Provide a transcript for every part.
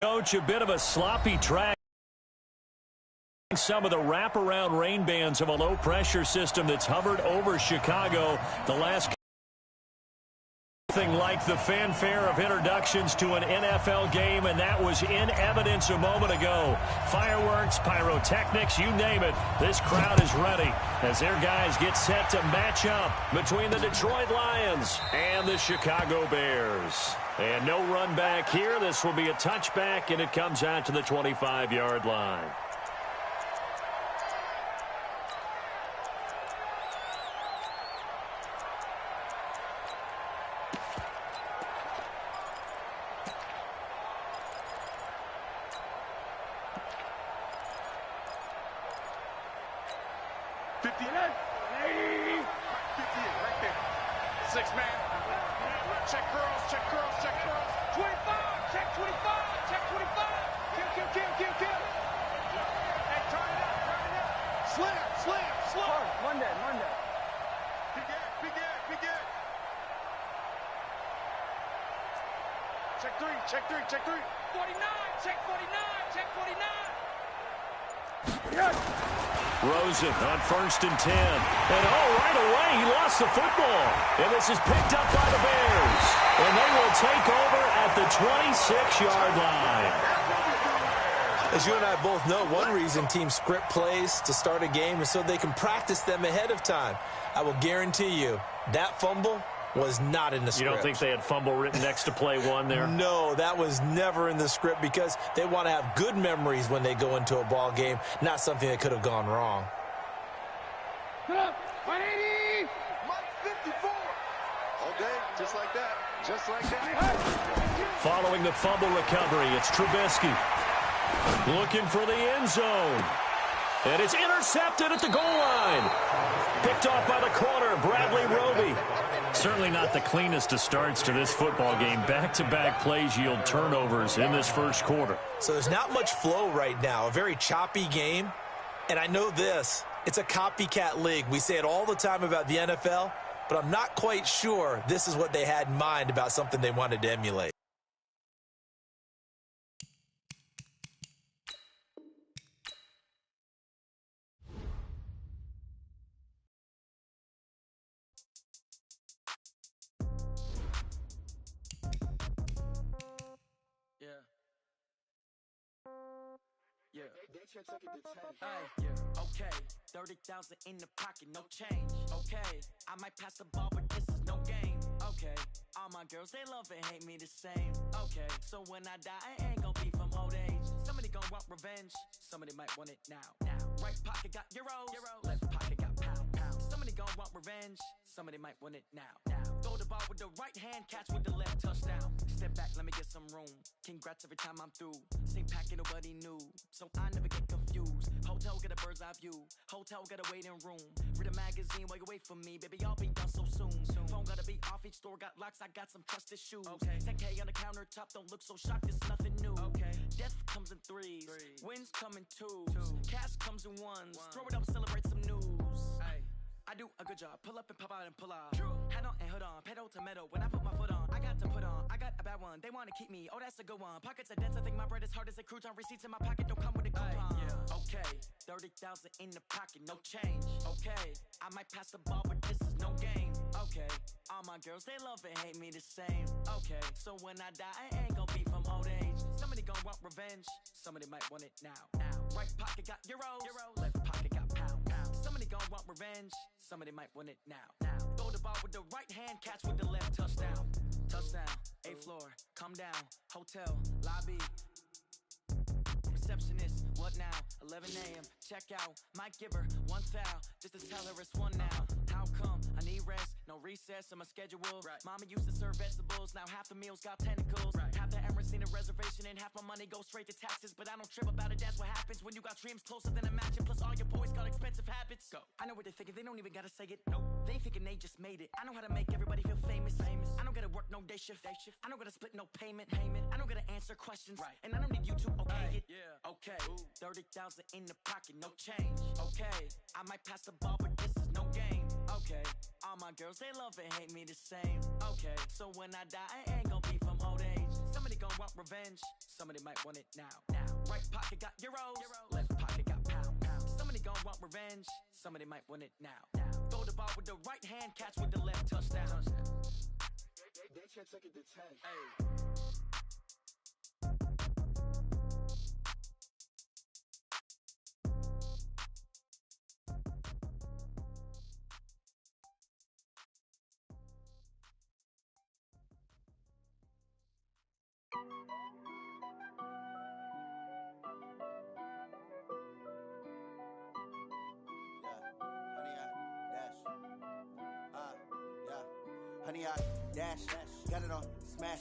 Coach, a bit of a sloppy track. Some of the wraparound rain bands of a low-pressure system that's hovered over Chicago the last like the fanfare of introductions to an NFL game, and that was in evidence a moment ago. Fireworks, pyrotechnics, you name it. This crowd is ready as their guys get set to match up between the Detroit Lions and the Chicago Bears. And no run back here. This will be a touchback, and it comes out to the 25-yard line. Check three. 49, check 49, check 49. Rosen on 1st and 10. And right away, he lost the football. And this is picked up by the Bears. And they will take over at the 26-yard line. As you and I both know, one reason teams script plays to start a game is so they can practice them ahead of time. I will guarantee you that fumble was not in the script. You don't think they had fumble written next to play one there? No, that was never in the script because they want to have good memories when they go into a ball game, not something that could have gone wrong. 180! 54! All day, just like that. Just like that. Following the fumble recovery, it's Trubisky. Looking for the end zone. And it's intercepted at the goal line. Picked off by the corner, Bradley Roby. Certainly not the cleanest of starts to this football game. Back-to-back plays yield turnovers in this first quarter. So there's not much flow right now. A very choppy game. And I know this. It's a copycat league. We say it all the time about the NFL, but I'm not quite sure this is what they had in mind about something they wanted to emulate. Okay, 30,000 in the pocket, no change. Okay, I might pass the ball, but this is no game. Okay, all my girls, they love and hate me the same. Okay, so when I die, I ain't gonna be from old age. Somebody gonna want revenge, somebody might want it now. Right pocket got euros, left pocket got pound. Somebody gonna want revenge, somebody might want it now. Throw the ball with the right hand, catch with the left, touchdown. Step back, let me get some room. Congrats every time I'm through. Same packet, nobody knew, so I never get confused. Hotel get a bird's eye view. Hotel get a waiting room. Read a magazine while you wait for me. Baby, I'll be done so soon. Phone gotta be off. Each store got locks. I got some trusted shoes. Okay. 10K on the countertop. Don't look so shocked. It's nothing new. Okay. Death comes in threes. Wins come in twos. Cash comes in ones. Throw it up, celebrate some news. I do a good job. Pull up and pop out and pull off. Hat on and hood on. Pedal to metal. When I put my foot on, I got to put on. I got a bad one. They want to keep me. Oh, that's a good one. Pockets are dense. I think my bread is hard as a crouton. Receipts in my pocket don't come with a coupon. Okay, 30,000 in the pocket, no change. Okay, I might pass the ball, but this is no game. Okay, all my girls, they love and hate me the same. Okay, so when I die, I ain't gonna be from old age. Somebody gonna want revenge. Somebody might want it now. Right pocket got euros. Left pocket got pound. Somebody gonna want revenge. Somebody might want it now. Throw the ball with the right hand, catch with the left, touchdown. Touchdown, 8th floor, come down, hotel, lobby. Receptionist, what now? 11 a.m., check out, might give her one foul, just to tell her it's one now. How come? I need rest, no recess in my schedule. Mama used to serve vegetables, now half the meals got tentacles. Half the Emirates need a reservation and half my money goes straight to taxes. But I don't trip about it, that's what happens when you got dreams closer than a matching. Plus all your boys got expensive habits. Go. I know what they're thinking, they don't even gotta say it. Nope. They thinking they just made it. I know how to make everybody feel famous. I don't gotta work no day shift. I don't gotta split no payment. I don't gotta answer questions. And I don't need you to okay it. Okay, 30,000 in the pocket, no change. Okay, I might pass the ball, but this is no game. Okay, all my girls, they love and hate me the same. Okay, so when I die, I ain't gonna be from old age. Somebody gon' want revenge, somebody might want it now. Right pocket got euros, left pocket got pounds. Somebody gon' want revenge, somebody might want it now. Throw the ball with the right hand, catch with the left, touchdown. They can't take it to 10. Hey. Honey, I dash, got it on smash,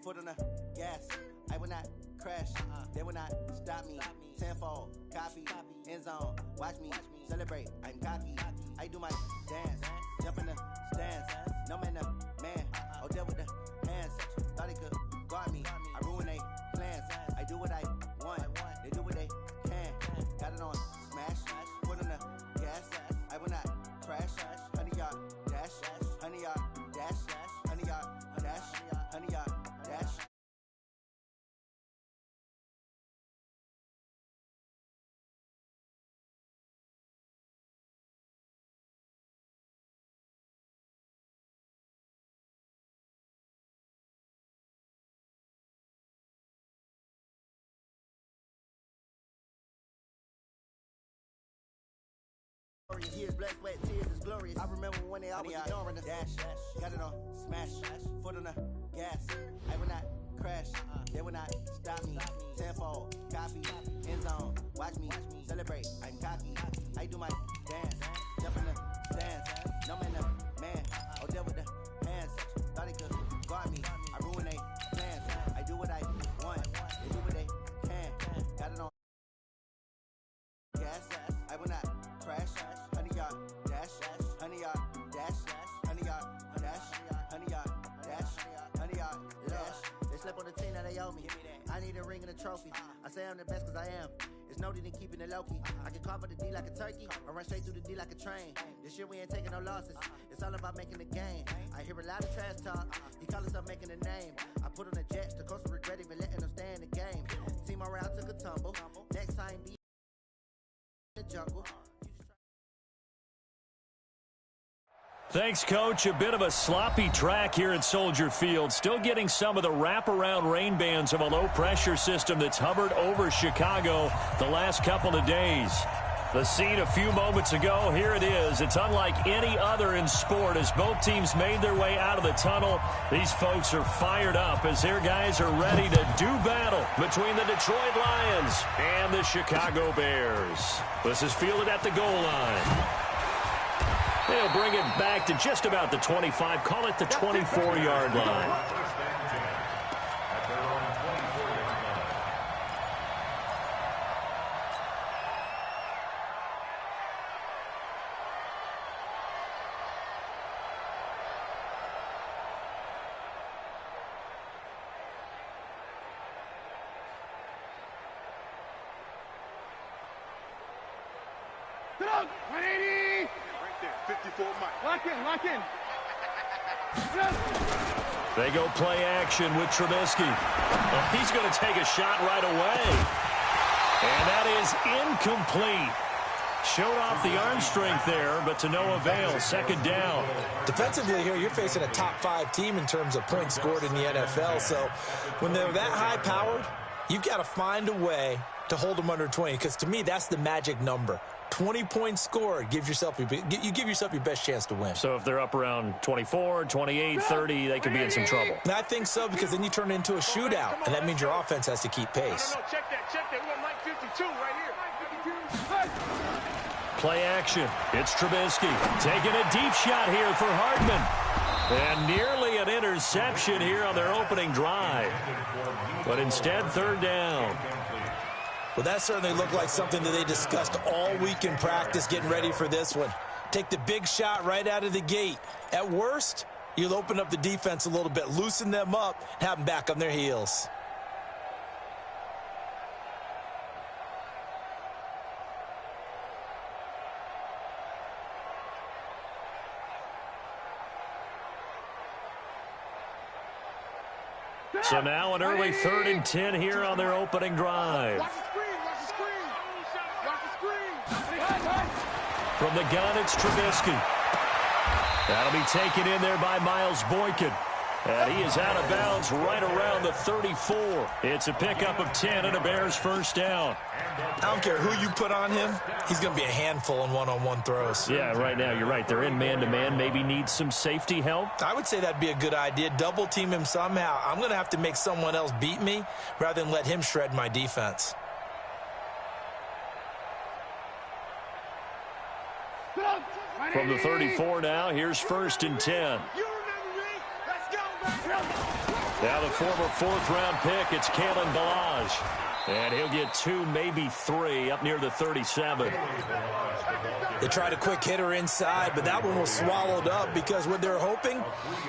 foot on the gas. I will not crash, they will not stop me. Tenfold, copy, end zone, watch me celebrate. I'm cocky, I do my dance, jump in the stands. No man, man, oh there with the hands. Thought he could guard me, I ruin they plans. I do what I want, they do what they can. Got it on smash, foot on the gas. I will not crash, honey, y'all dash, honey, y'all dash, honey, y'all dash, honey, y'all dash. Years, blood, sweat, tears is glorious. I remember when they always ignoring us. Dash, got it on smash, foot on the gas. I will not crash, they will not stop me. Tenfold, copy, end zone, watch me celebrate. I'm cocky, I do my dance, jump in the stands. No man, man, oh there with the hands. Thought he could guard me, I ruin they plans. I do what I want, they do what they can. Got it on gas, I will not crash. Honey, y'all dash, honey, y'all dash, honey, y'all dash, honey, y'all dash, honey, y'all dash. They slept on the team that they owe me. I need a ring and a trophy. I say I'm the best cause I am. It's no need in keeping it low-key. I can carve up the D like a turkey or run straight through the D like a train. This year we ain't taking no losses. It's all about making the game. I hear a lot of trash talk. He call himself making a name. I put on the Jets. The coach regret even letting them stay in the game. Team morale took a tumble. Next time be in the jungle. Thanks, Coach. A bit of a sloppy track here at Soldier Field. Still getting some of the wraparound rain bands of a low-pressure system that's hovered over Chicago the last couple of days. The scene a few moments ago, here it is. It's unlike any other in sport as both teams made their way out of the tunnel. These folks are fired up as their guys are ready to do battle between the Detroit Lions and the Chicago Bears. This is fielded at the goal line. They'll bring it back to just about the 25, call it the 24-yard line. Get up, 180! 54 Mike. Lock in. They go play action with Trubisky. Well, he's going to take a shot right away. And that is incomplete. Showed off the arm strength there, but to no avail. Second down. Defensively here, you're facing a top-5 team in terms of points scored in the NFL. So when they're that high-powered, you've got to find a way to hold them under 20, because to me, that's the magic number. 20 points scored, you give yourself your best chance to win. So if they're up around 24, 28, 30, they could be in some trouble. And I think so, because then you turn it into a shootout, and that means your offense has to keep pace. No, check that. We got Mike 52 right here. Play action. It's Trubisky taking a deep shot here for Hardman. And nearly an interception here on their opening drive. But instead, third down. Well, that certainly looked like something that they discussed all week in practice getting ready for this one. Take the big shot right out of the gate. At worst, you'll open up the defense a little bit, loosen them up, and have them back on their heels. So now an early 3rd and 10 here on their opening drive. From the gun, it's Trubisky. That'll be taken in there by Miles Boykin. And he is out of bounds right around the 34. It's a pickup of 10 and a Bears first down. I don't care who you put on him. He's going to be a handful in one-on-one throws. Yeah, right now you're right. They're in man-to-man. Maybe needs some safety help. I would say that'd be a good idea. Double team him somehow. I'm going to have to make someone else beat me rather than let him shred my defense. From the 34 now, here's 1st and 10. Now the former 4th-round pick, it's Kalen Ballage. And he'll get 2, maybe 3 up near the 37. They tried a quick hitter inside, but that one was swallowed up because what they're hoping,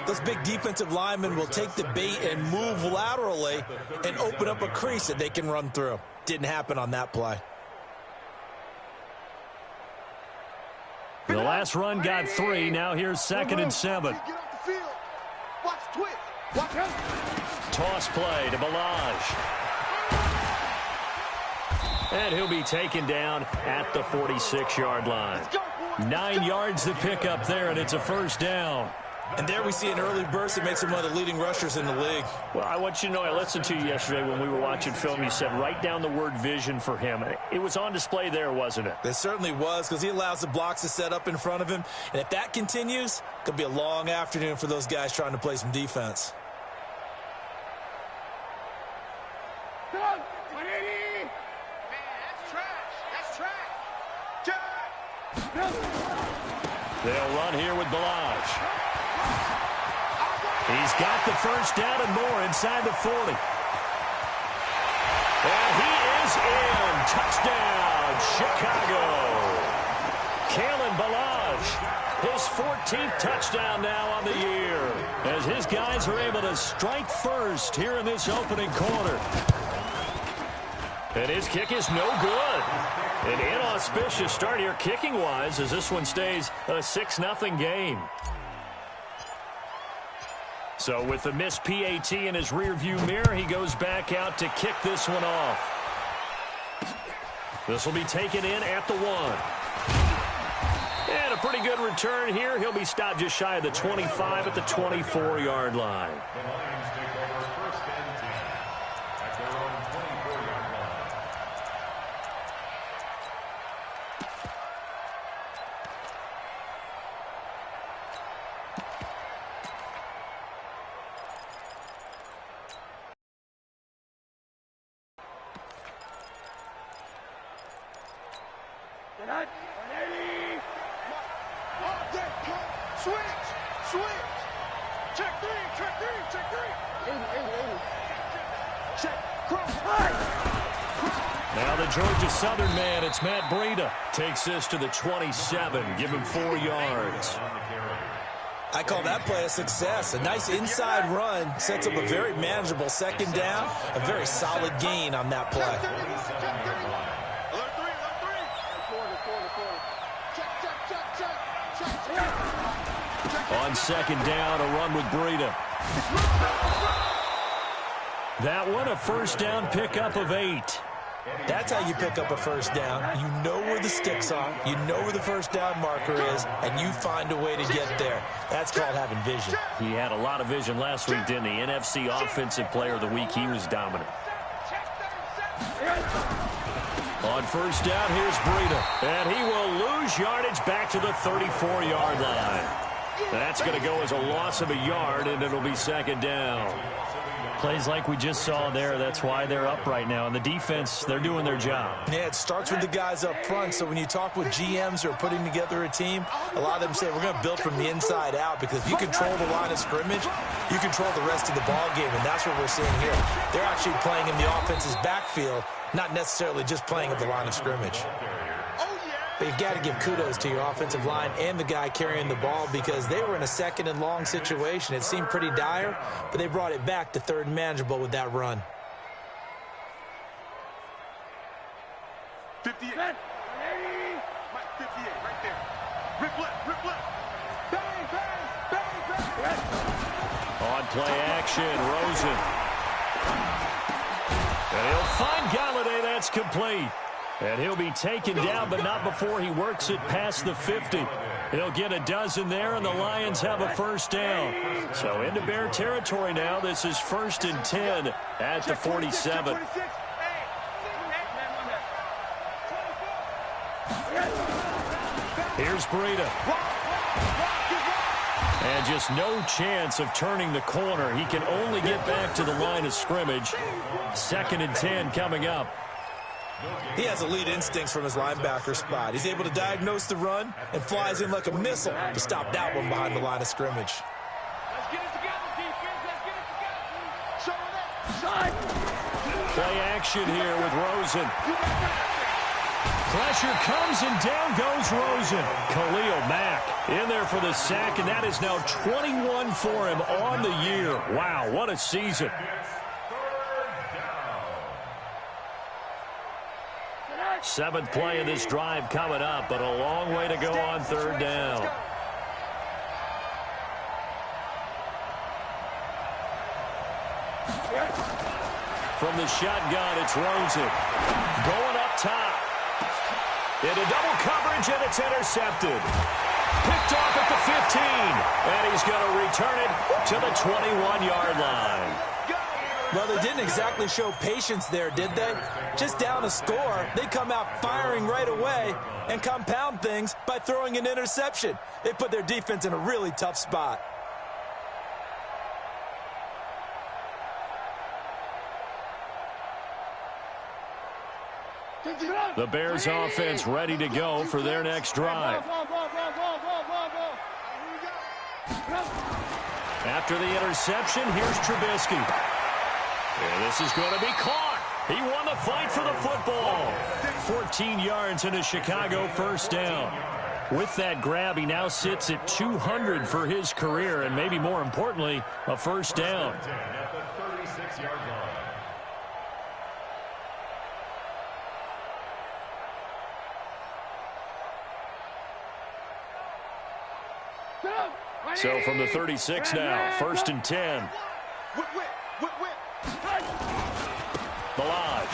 those big defensive linemen will take the bait and move laterally and open up a crease that they can run through. Didn't happen on that play. The last run got 3. Now here's 2nd and 7. Toss play to Ballage. And he'll be taken down at the 46-yard line. 9 yards to pick up there, and it's a first down. And there we see an early burst that makes him one of the leading rushers in the league. Well, I want you to know, I listened to you yesterday when we were watching film. You said write down the word vision for him. It was on display there, wasn't it? It certainly was, because he allows the blocks to set up in front of him. And if that continues, it could be a long afternoon for those guys trying to play some defense. They'll run here with Ballage. He's got the first down and more inside the 40. And he is in. Touchdown, Chicago. Kalen Ballage, his 14th touchdown now on the year, as his guys are able to strike first here in this opening quarter. And his kick is no good. An inauspicious start here kicking-wise as this one stays a 6-0 game. So with the missed PAT in his rearview mirror, he goes back out to kick this one off. This will be taken in at the 1. And a pretty good return here. He'll be stopped just shy of the 25 at the 24-yard line. Now the Georgia Southern man, it's Matt Breida, takes this to the 27, give him 4 yards. I call that play a success. A nice inside run sets up a very manageable second down, a very solid gain on that play. On second down, a run with Breida. That one, a first down pickup of 8. That's how you pick up a first down. You know where the sticks are. You know where the first down marker is, and you find a way to get there. That's called having vision. He had a lot of vision last week, didn't he? NFC Offensive Player of the Week, he was dominant. On first down, here's Breida. And he will lose yardage back to the 34-yard line. That's going to go as a loss of a yard, and it'll be second down. Plays like we just saw there, that's why they're up right now. And the defense, they're doing their job. Yeah, it starts with the guys up front. So when you talk with GMs who are putting together a team, a lot of them say we're going to build from the inside out, because if you control the line of scrimmage, you control the rest of the ball game, and that's what we're seeing here. They're actually playing in the offense's backfield, not necessarily just playing at the line of scrimmage. But you've got to give kudos to your offensive line and the guy carrying the ball, because they were in a second and long situation. It seemed pretty dire, but they brought it back to third and manageable with that run. 58. 58 right there. Rip left, rip left. Bang, bang, bang, bang. On play action, Rosen And he'll find Galladay. That's complete. And he'll be taken down, but not before he works it past the 50. He'll get a dozen there, and the Lions have a first down. So into Bear territory now. This is 1st and 10 at the 47. Here's Breida. And just no chance of turning the corner. He can only get back to the line of scrimmage. 2nd and 10 coming up. He has elite instincts from his linebacker spot. He's able to diagnose the run and flies in like a missile to stop that one behind the line of scrimmage. Let's get it together, defense. Let's get it together. Show it. Side. Play action here with Rosen. Pressure comes and down goes Rosen. Khalil Mack in there for the sack, and that is now 21 for him on the year. Wow, what a season. Seventh play of this drive coming up, but a long way to go on 3rd down. From the shotgun, it's Rosen. Going up top. Into double coverage, and it's intercepted. Picked off at the 15, and he's going to return it to the 21-yard line. Well, they didn't exactly show patience there, did they? Just down a score, they come out firing right away and compound things by throwing an interception. They put their defense in a really tough spot. The Bears offense ready to go for their next drive. After the interception, here's Trubisky. And this is going to be caught. He won the fight for the football. 14 yards and a Chicago first down. With that grab, he now sits at 200 for his career, and maybe more importantly, a first down. So from the 36 now, 1st and 10. Balaj.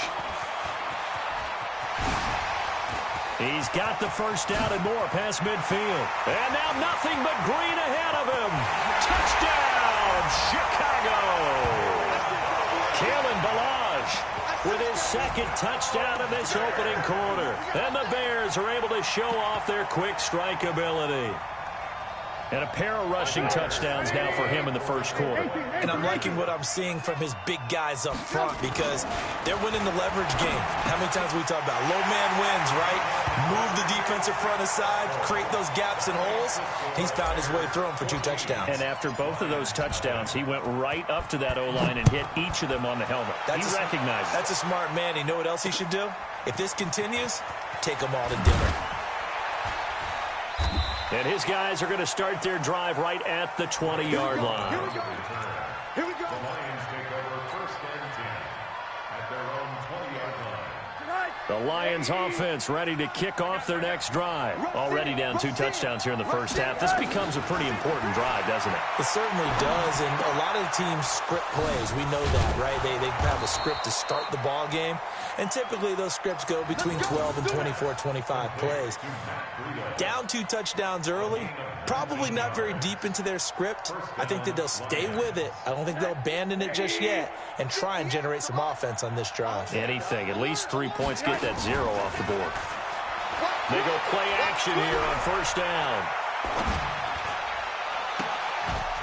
He's got the first down and more past midfield. And now nothing but green ahead of him. Touchdown, Chicago. Kalen Balaj with his 2nd touchdown in this opening quarter. And the Bears are able to show off their quick strike ability. And a pair of rushing touchdowns now for him in the first quarter. And I'm liking what I'm seeing from his big guys up front because they're winning the leverage game. How many times we talk about low man wins, right? Move the defensive front aside, create those gaps and holes. He's found his way through them for 2 touchdowns. And after both of those touchdowns, he went right up to that O-line and hit each of them on the helmet. He recognized it. That's a smart man. You know what else he should do? If this continues, take them all to dinner. And his guys are going to start their drive right at the 20-yard line. Here we go. Here we go. The Lions take over 1st and 10 at their own 20-yard line. The Lions offense ready to kick off their next drive. Already down 2 touchdowns here in the first half. This becomes a pretty important drive, doesn't it? It certainly does, and a lot of teams script plays. We know that, right? They have a script to start the ball game, and typically those scripts go between 12 and 24, 25 plays. Down 2 touchdowns early, probably not very deep into their script. I think that they'll stay with it. I don't think they'll abandon it just yet and try and generate some offense on this drive. Anything, at least 3 points, get that 0 off the board. They go play action here on first down.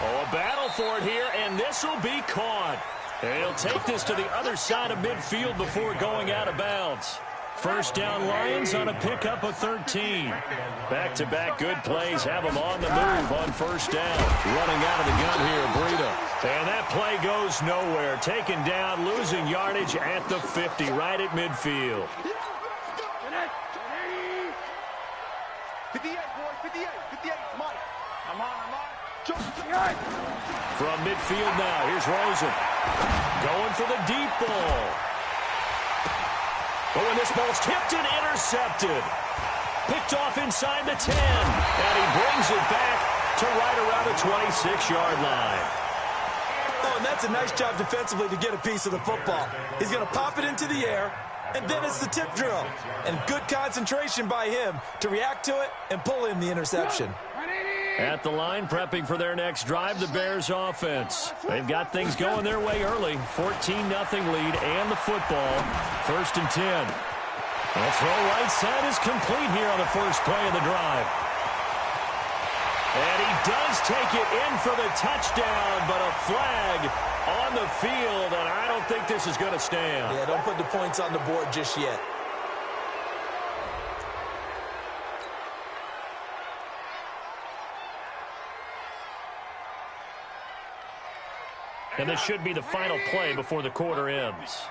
Oh, a battle for it here, and this will be caught. And he'll take this to the other side of midfield before going out of bounds. First down Lions on a pickup of 13. Back-to-back good plays have them on the move on first down. Running out of the gun here, Breida. And that play goes nowhere. Taken down, losing yardage at the 50, right at midfield. 58, boys, 58, 58, Mike. I'm on. From midfield now, here's Rosen. Going for the deep ball. But when this ball's tipped and intercepted. Picked off inside the 10. And he brings it back to right around the 26-yard line. Oh, and that's a nice job defensively to get a piece of the football. He's going to pop it into the air, and then it's the tip drill. And good concentration by him to react to it and pull in the interception. At the line, prepping for their next drive, the Bears offense. They've got things going their way early. 14-0 lead and the football. 1st and 10. The throw right side is complete here on the first play of the drive. And he does take it in for the touchdown, but a flag on the field, and I don't think this is going to stand. Yeah, don't put the points on the board just yet. And this should be the final play before the quarter ends.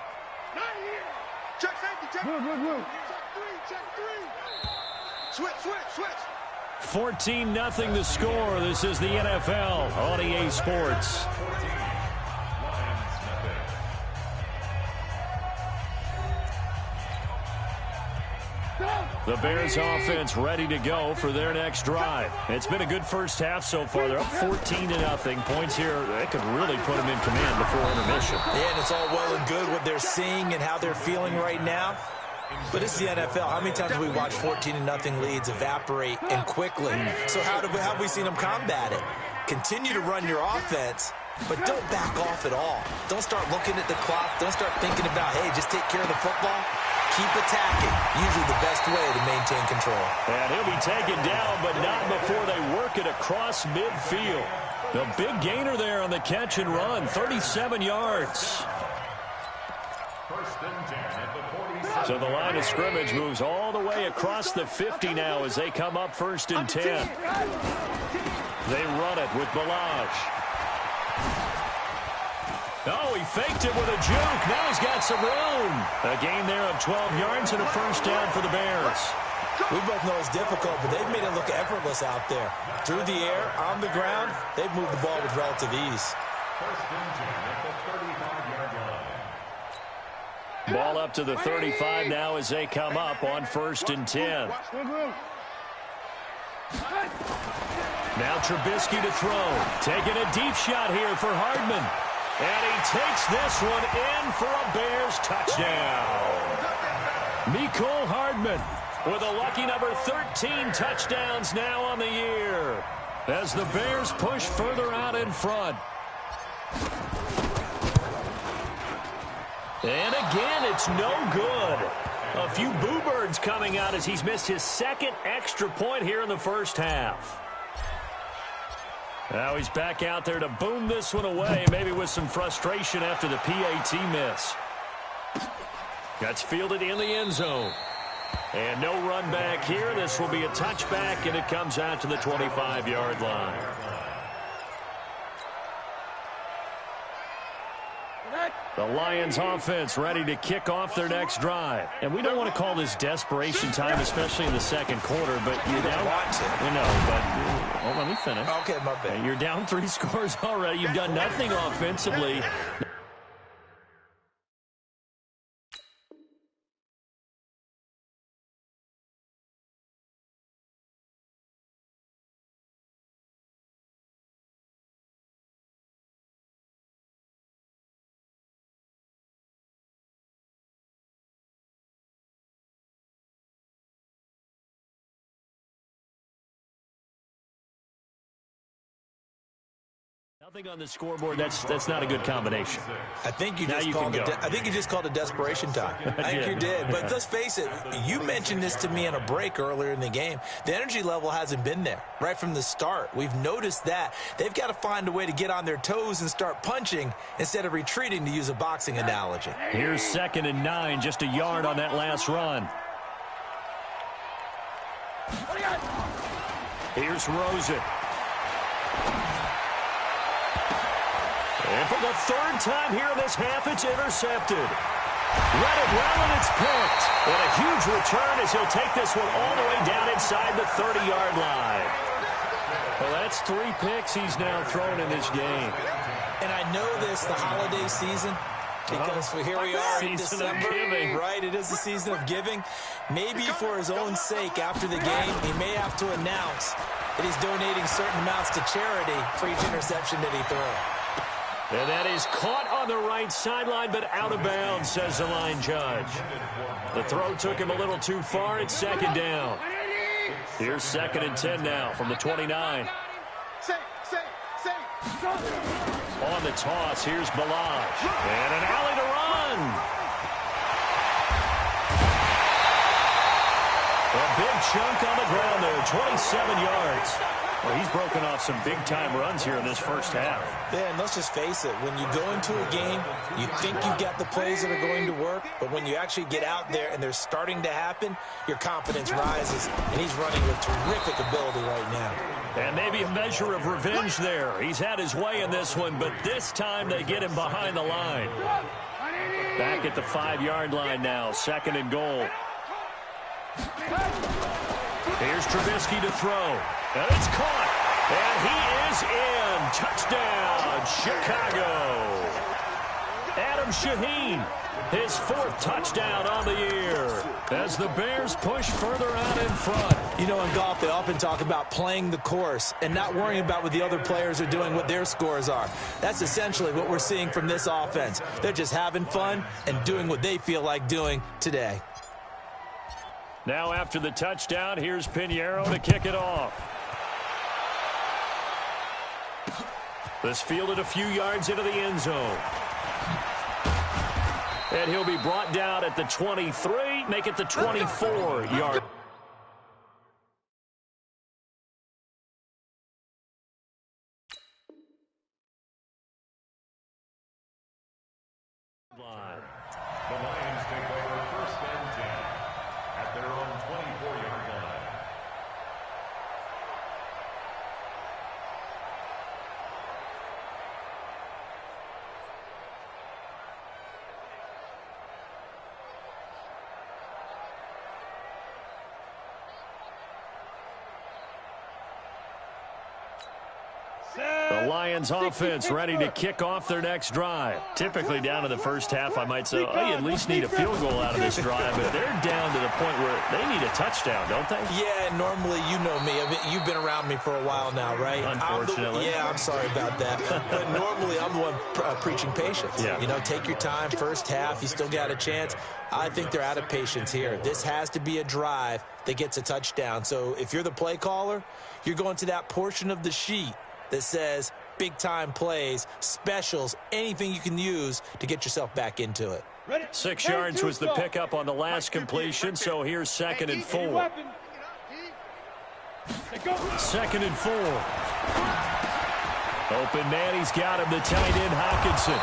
Check safety, check. Move. Check three. Switch. 14-0 the score. This is the NFL on EA Sports. The Bears offense ready to go for their next drive. It's been a good first half so far. They're up 14-0. Points here, that could really put them in command before intermission. Yeah, and it's all well and good what they're seeing and how they're feeling right now. But it's the NFL. How many times have we watched 14-0 leads evaporate and quickly? So how have we seen them combat it? Continue to run your offense, but don't back off at all. Don't start looking at the clock. Don't start thinking about, hey, just take care of the football. Keep attacking. Usually the best way to maintain control. And he'll be taken down, but not before they work it across midfield. The big gainer there on the catch and run, 37 yards. So the line of scrimmage moves all the way across the 50 now as they come up 1st and 10. They run it with Balaj. Oh, he faked it with a juke. Now he's got some room. A gain there of 12 yards and a first down for the Bears. We both know it's difficult, but they've made it look effortless out there. Through the air, on the ground, they've moved the ball with relative ease. Ball up to the 35 now as they come up on 1st and 10. Now Trubisky to throw. Taking a deep shot here for Hardman. And he takes this one in for a Bears touchdown. Mecole Hardman with a lucky number 13 touchdowns now on the year as the Bears push further out in front. And again, it's no good. A few boo birds coming out as he's missed his 2nd extra point here in the first half. Now he's back out there to boom this one away, maybe with some frustration after the PAT miss. That's fielded in the end zone. And no run back here. This will be a touchback, and it comes out to the 25-yard line. The Lions offense ready to kick off their next drive. And we don't want to call this desperation time, especially in the 2nd quarter, but you're down. You know, but well, let me finish. Okay, my bad. You're down 3 scores already. You've done nothing offensively. Nothing on the scoreboard. That's not a good combination. I think you just called it desperation time. I think you did. But let's face it, you mentioned this to me on a break earlier in the game. The energy level hasn't been there right from the start. We've noticed that. They've got to find a way to get on their toes and start punching instead of retreating, to use a boxing analogy. Here's 2nd and 9, just a yard on that last run. Here's Rosen. And for the 3rd time here in this half, it's intercepted. Let it well, and it's picked. And a huge return as he'll take this one all the way down inside the 30-yard line. Well, that's 3 picks he's now thrown in this game. And I know this, the holiday season, because here we are in December. Right, it is the season of giving. Maybe for his own sake, after the game, he may have to announce that he's donating certain amounts to charity for each interception that he throws. And that is caught on the right sideline, but out of bounds, says the line judge. The throw took him a little too far. It's second down. Here's 2nd and 10 now from the 29. On the toss, here's Balaj. And an alley to run. A big chunk on the ground there, 27 yards. Well, he's broken off some big-time runs here in this first half. Yeah, and let's just face it. When you go into a game, you think you got the plays that are going to work, but when you actually get out there and they're starting to happen, your confidence rises, and he's running with terrific ability right now. And maybe a measure of revenge there. He's had his way in this one, but this time they get him behind the line. Back at the 5-yard line now, 2nd and goal. Here's Trubisky to throw. And it's caught. And he is in. Touchdown, Chicago. Adam Shaheen, his 4th touchdown on the year as the Bears push further out in front. You know, in golf, they often talk about playing the course and not worrying about what the other players are doing, what their scores are. That's essentially what we're seeing from this offense. They're just having fun and doing what they feel like doing today. Now after the touchdown, here's Pinheiro to kick it off. This fielded a few yards into the end zone. And he'll be brought down at the 23, make it the 24-yard. The Lions take over 1st and 10 at their own 24-yard line. The Lions offense ready to kick off their next drive. Typically down to the first half, I might say, oh, you at least need a field goal out of this drive. But they're down to the point where they need a touchdown, don't they? Yeah, normally, you know me. You've been around me for a while now, right? Unfortunately. I'm sorry about that. But normally, I'm the one preaching patience. Yeah. You know, take your time. First half, you still got a chance. I think they're out of patience here. This has to be a drive that gets a touchdown. So if you're the play caller, you're going to that portion of the sheet that says big-time plays, specials, anything you can use to get yourself back into it. 6 yards was the pickup on the last completion, so here's 2nd and 4. 2nd and 4. Open man, he's got him, the tight end Hawkinson.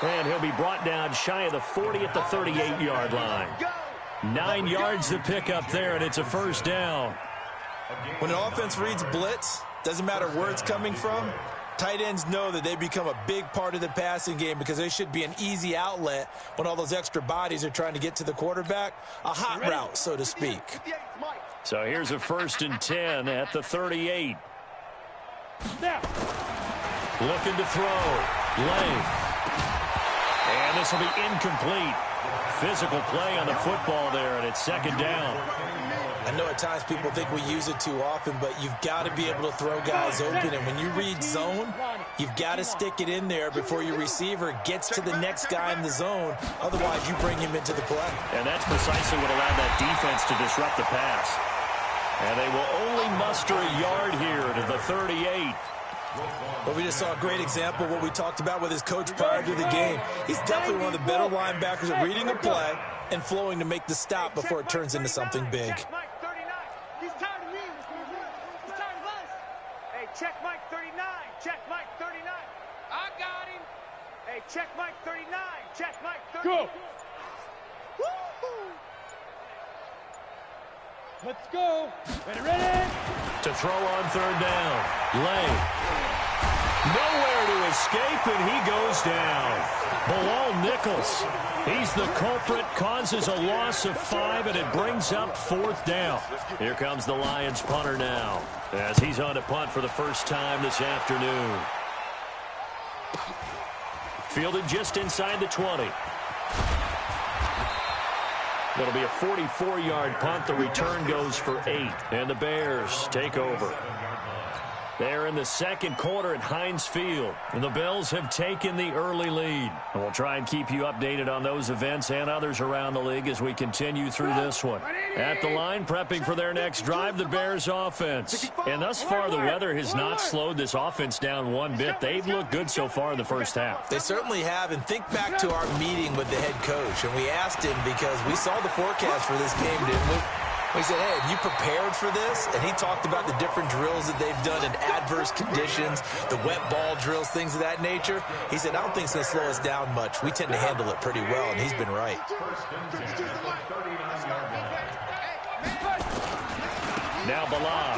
And he'll be brought down shy of the 40 at the 38-yard line. 9 yards to pick up there, and it's a first down. When an offense reads blitz, doesn't matter where it's coming from, tight ends know that they become a big part of the passing game because they should be an easy outlet when all those extra bodies are trying to get to the quarterback. A hot route, so to speak. So here's a 1st and 10 at the 38. Looking to throw. Lane. And this will be incomplete. Physical play on the football there, and it's 2nd down. I know at times people think we use it too often, but you've got to be able to throw guys open. And when you read zone, you've got to stick it in there before your receiver gets to the next guy in the zone. Otherwise, you bring him into the play. And that's precisely what allowed that defense to disrupt the pass. And they will only muster a yard here to the 38. But we just saw a great example of what we talked about with his coach prior to the game. He's definitely one of the better linebackers at reading a play and flowing to make the stop before it turns into something big. He's tired of me. He's tired of us. Hey, check Mike 39. Check Mike 39. I got him. Hey, check Mike 39. Check Mike 39. Go. Woo-hoo. Let's go. Ready? To throw on 3rd down. Lane. Nowhere to escape, and he goes down. Bilal Nichols. He's the culprit, causes a loss of 5, and it brings up 4th down. Here comes the Lions punter now, as he's on to punt for the first time this afternoon. Fielded just inside the 20. It'll be a 44-yard punt. The return goes for 8, and the Bears take over. They're in the second quarter at Heinz Field, and the Bills have taken the early lead. And we'll try and keep you updated on those events and others around the league as we continue through this one. At the line, prepping for their next drive, the Bears offense. And thus far, the weather has not slowed this offense down one bit. They've looked good so far in the first half. They certainly have, and think back to our meeting with the head coach, and we asked him because we saw the forecast for this game, didn't we? We said, hey, have you prepared for this? And he talked about the different drills that they've done in adverse conditions, the wet ball drills, things of that nature. He said, I don't think it's going to slow us down much. We tend to handle it pretty well, and he's been right. Now Balaj.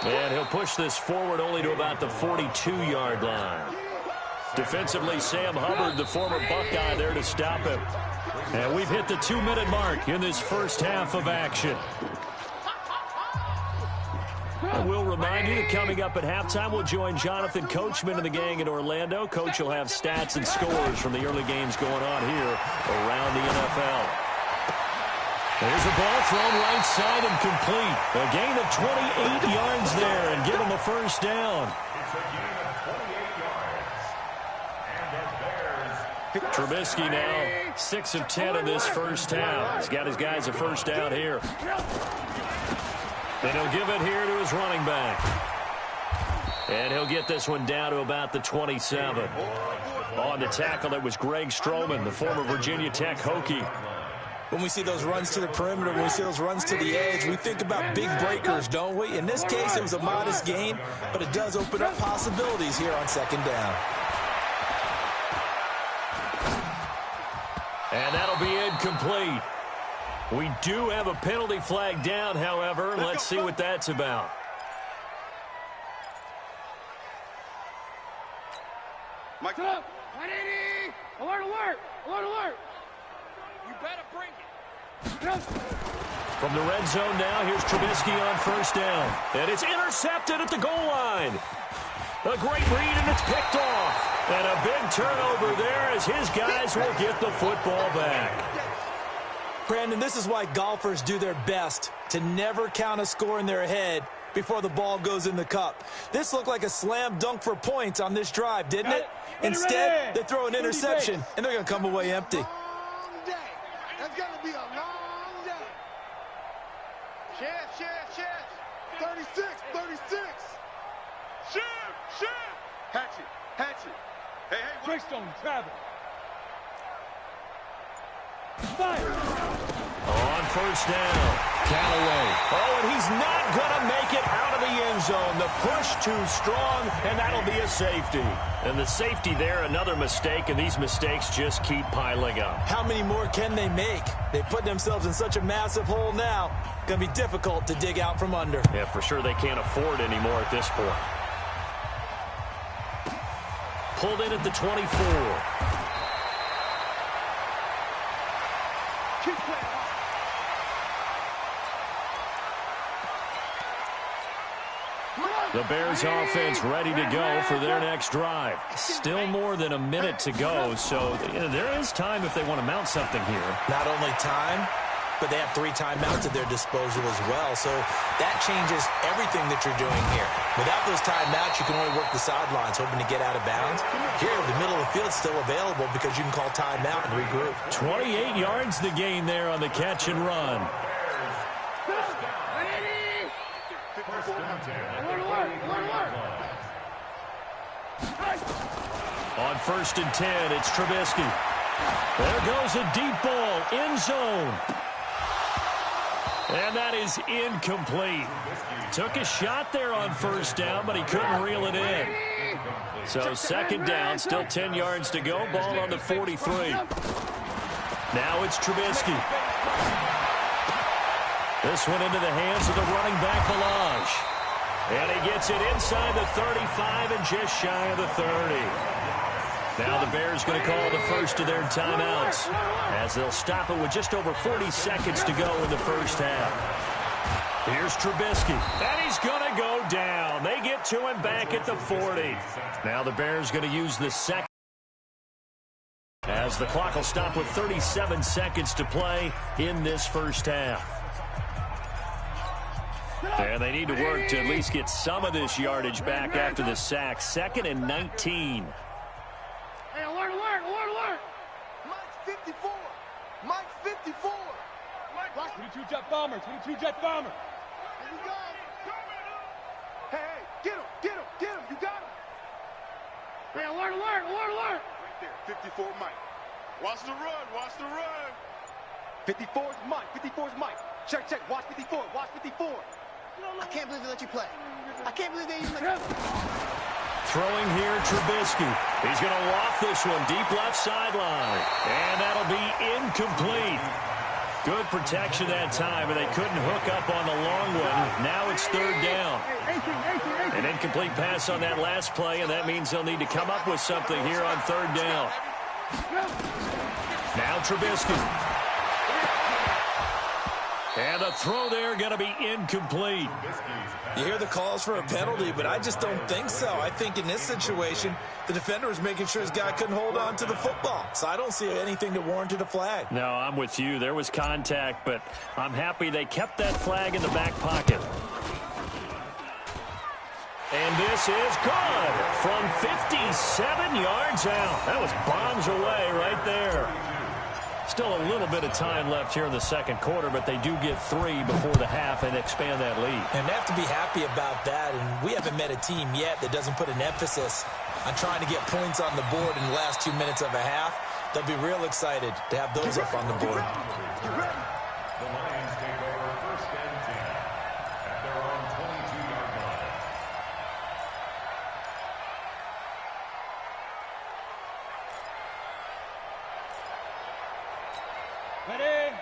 And he'll push this forward only to about the 42-yard line. Defensively, Sam Hubbard, the former Buckeye, there to stop him. And we've hit the 2-minute mark in this first half of action. And we'll remind you that coming up at halftime, we'll join Jonathan Coachman and the gang in Orlando. Coach will have stats and scores from the early games going on here around the NFL. There's a ball thrown right side and complete. A gain of 28 yards there and give him a first down. It's a gain of 28 yards. And the Bears. Trubisky now 6 of 10 in this first half. He's got his guys a first down here. And he'll give it here to his running back. And he'll get this one down to about the 27. On the tackle, it was Greg Stroman, the former Virginia Tech Hokie. When we see those runs to the perimeter, when we see those runs to the edge, we think about big breakers, don't we? In this case, it was a modest gain, but it does open up possibilities here on second down. And that'll be incomplete. We do have a penalty flag down, however. Let's see what that's about. Mike up. 180. Alert, alert. Alert, alert. You better bring it. From the red zone now, here's Trubisky on first down. And it's intercepted at the goal line. A great read, and it's picked off. And a big turnover there as his guys will get the football back. Brandon, this is why golfers do their best to never count a score in their head before the ball goes in the cup. This looked like a slam dunk for points on this drive, didn't it? Instead, they throw an interception, and they're going to come away empty. Long day. That's going to be a long day. Chef. 36. Chef. Hatchet. Hey. Greystone, travel. Fire. On first down, Callaway. Oh, and he's not going to make it out of the end zone. The push too strong, and that'll be a safety. And the safety there, another mistake, and these mistakes just keep piling up. How many more can they make? They put themselves in such a massive hole now. Going to be difficult to dig out from under. Yeah, for sure they can't afford anymore at this point. Pulled in at the 24. The Bears offense ready to go for their next drive. Still more than a minute to go, so there is time if they want to mount something here. Not only time, but they have 3 timeouts at their disposal as well, so that changes everything that you're doing here. Without those timeouts, you can only work the sidelines, hoping to get out of bounds. Here, the middle of the field's still available because you can call timeout and regroup. 28 yards the gain there on the catch and run. On first and 10, it's Trubisky. There goes a deep ball, end zone. And that is incomplete. Took a shot there on first down, but he couldn't reel it in. So second down, still 10 yards to go. Ball on the 43. Now it's Trubisky. This one into the hands of the running back, Balaj. And he gets it inside the 35 and just shy of the 30. Now the Bears going to call the first of their timeouts as they'll stop it with just over 40 seconds to go in the first half. Here's Trubisky, and he's going to go down. They get to him back at the 40. Now the Bears going to use the second as the clock will stop with 37 seconds to play in this first half. And they need to work to at least get some of this yardage back after the sack. 2nd and 19. Hey, alert, alert, alert, alert! Mike's 54! Mike's 54! 22 jet bomber, 22 jet bomber! Here we go! Hey, hey, get him, get him, get him, you got him! Hey, alert, alert, alert, alert! Right there, 54 Mike. Watch the run, watch the run! 54's Mike, 54's Mike. Check, check, watch 54, watch 54. I can't believe they let you play. I can't believe they even let you play. Throwing here, Trubisky. He's going to loft this one deep left sideline. And that'll be incomplete. Good protection that time, and they couldn't hook up on the long one. Now it's 3rd down. An incomplete pass on that last play, and that means they'll need to come up with something here on 3rd down. Now Trubisky. And the throw there going to be incomplete. You hear the calls for a penalty, but I just don't think so. I think in this situation, the defender was making sure his guy couldn't hold on to the football. So I don't see anything that warranted a flag. No, I'm with you. There was contact, but I'm happy they kept that flag in the back pocket. And this is good from 57 yards out. That was bombs away right there. Still a little bit of time left here in the 2nd quarter, but they do get 3 before the half and expand that lead. And they have to be happy about that, and we haven't met a team yet that doesn't put an emphasis on trying to get points on the board in the last 2 minutes of a half. They'll be real excited to have those up on the board. The Lions take over 1st and 10 at their own 22-yard line.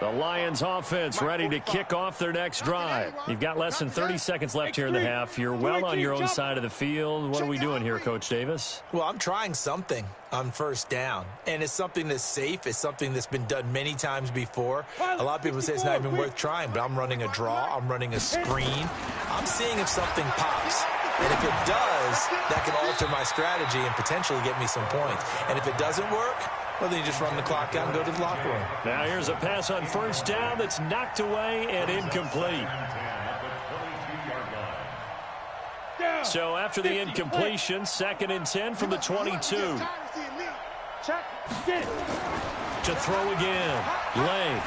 The Lions offense ready to kick off their next drive. You've got less than 30 seconds left here in the half. You're well on your own side of the field. What are we doing here, Coach Davis? Well, I'm trying something on 1st down, and it's something that's safe. It's something that's been done many times before. A lot of people say it's not even worth trying, but I'm running a draw. I'm running a screen. I'm seeing if something pops. And if it does, that can alter my strategy and potentially get me some points. And if it doesn't work, well, then you just run the clock out and go to the locker room. Now here's a pass on 1st down that's knocked away and incomplete. So after the incompletion, 2nd and 10 from the 22. Check. To throw again. Lay.